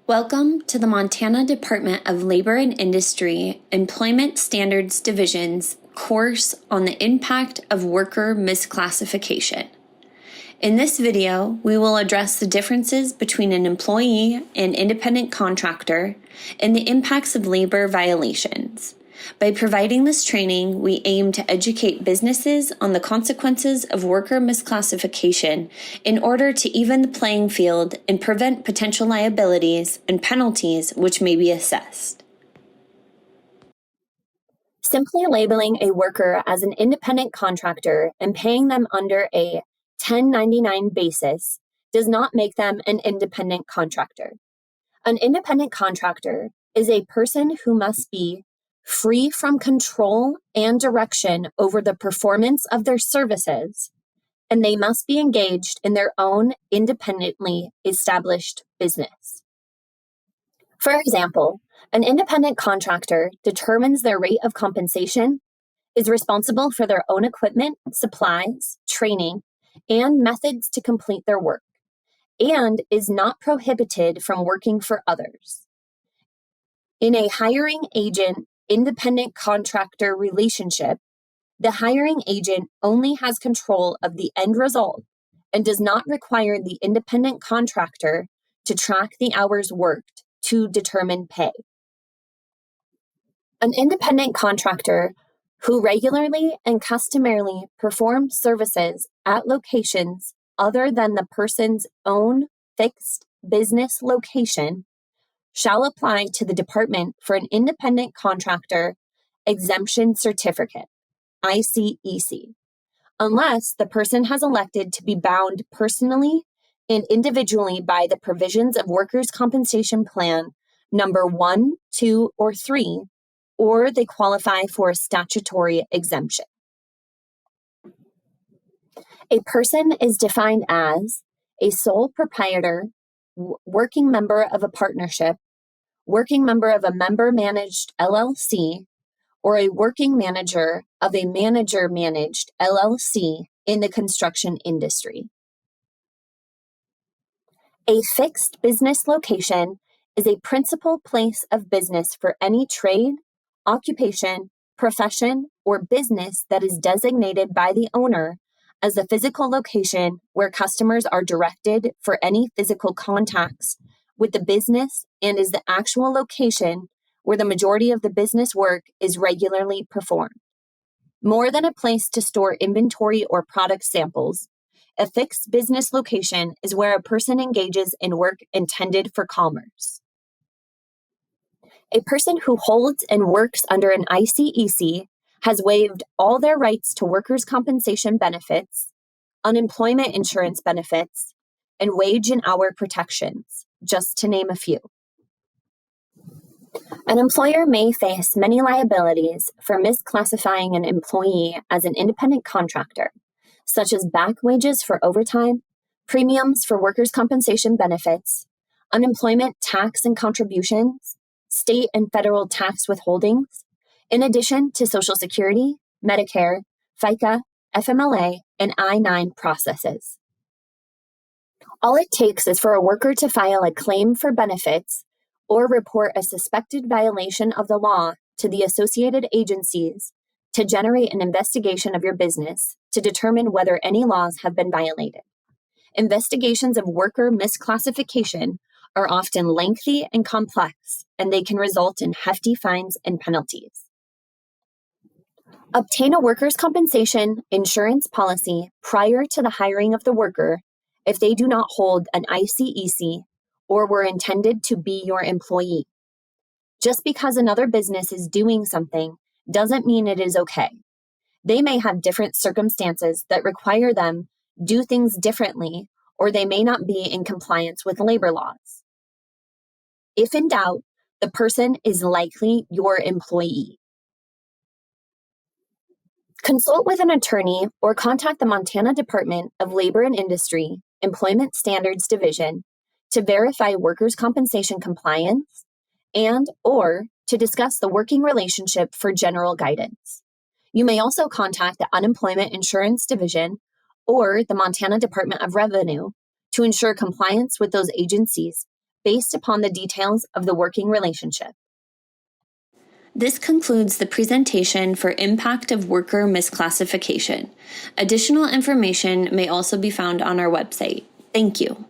Welcome to the Montana Department of Labor and Industry Employment Standards Division's course on the impact of worker misclassification. In this video, we will address the differences between an employee and independent contractor and the impacts of labor violations. By providing this training, we aim to educate businesses on the consequences of worker misclassification in order to even the playing field and prevent potential liabilities and penalties which may be assessed. Simply labeling a worker as an independent contractor and paying them under a 1099 basis does not make them an independent contractor. An independent contractor is a person who must be free from control and direction over the performance of their services, and they must be engaged in their own independently established business. For example, an independent contractor determines their rate of compensation, is responsible for their own equipment, supplies, training, and methods to complete their work, and is not prohibited from working for others. In a hiring agent independent contractor relationship, the hiring agent only has control of the end result and does not require the independent contractor to track the hours worked to determine pay. An independent contractor who regularly and customarily performs services at locations other than the person's own fixed business location shall apply to the Department for an Independent Contractor Exemption Certificate, ICEC, unless the person has elected to be bound personally and individually by the provisions of Workers' Compensation Plan number 1, 2, or 3, or they qualify for a statutory exemption. A person is defined as a sole proprietor, working member of a partnership, working member of a member-managed LLC, or a working manager of a manager-managed LLC in the construction industry. A fixed business location is a principal place of business for any trade, occupation, profession, or business that is designated by the owner as the physical location where customers are directed for any physical contacts with the business and is the actual location where the majority of the business work is regularly performed. More than a place to store inventory or product samples, a fixed business location is where a person engages in work intended for commerce. A person who holds and works under an ICEC has waived all their rights to workers' compensation benefits, unemployment insurance benefits, and wage and hour protections, just to name a few. An employer may face many liabilities for misclassifying an employee as an independent contractor, such as back wages for overtime, premiums for workers' compensation benefits, unemployment tax and contributions, state and federal tax withholdings, in addition to Social Security, Medicare, FICA, FMLA, and I-9 processes. All it takes is for a worker to file a claim for benefits or report a suspected violation of the law to the associated agencies to generate an investigation of your business to determine whether any laws have been violated. Investigations of worker misclassification are often lengthy and complex, and they can result in hefty fines and penalties. Obtain a workers' compensation insurance policy prior to the hiring of the worker if they do not hold an ICEC or were intended to be your employee. Just because another business is doing something doesn't mean it is okay. They may have different circumstances that require them do things differently, or they may not be in compliance with labor laws. If in doubt, the person is likely your employee. Consult with an attorney or contact the Montana Department of Labor and Industry Employment Standards Division to verify workers' compensation compliance and/or to discuss the working relationship for general guidance. You may also contact the Unemployment Insurance Division or the Montana Department of Revenue to ensure compliance with those agencies based upon the details of the working relationship. This concludes the presentation for impact of worker misclassification. Additional information may also be found on our website. Thank you.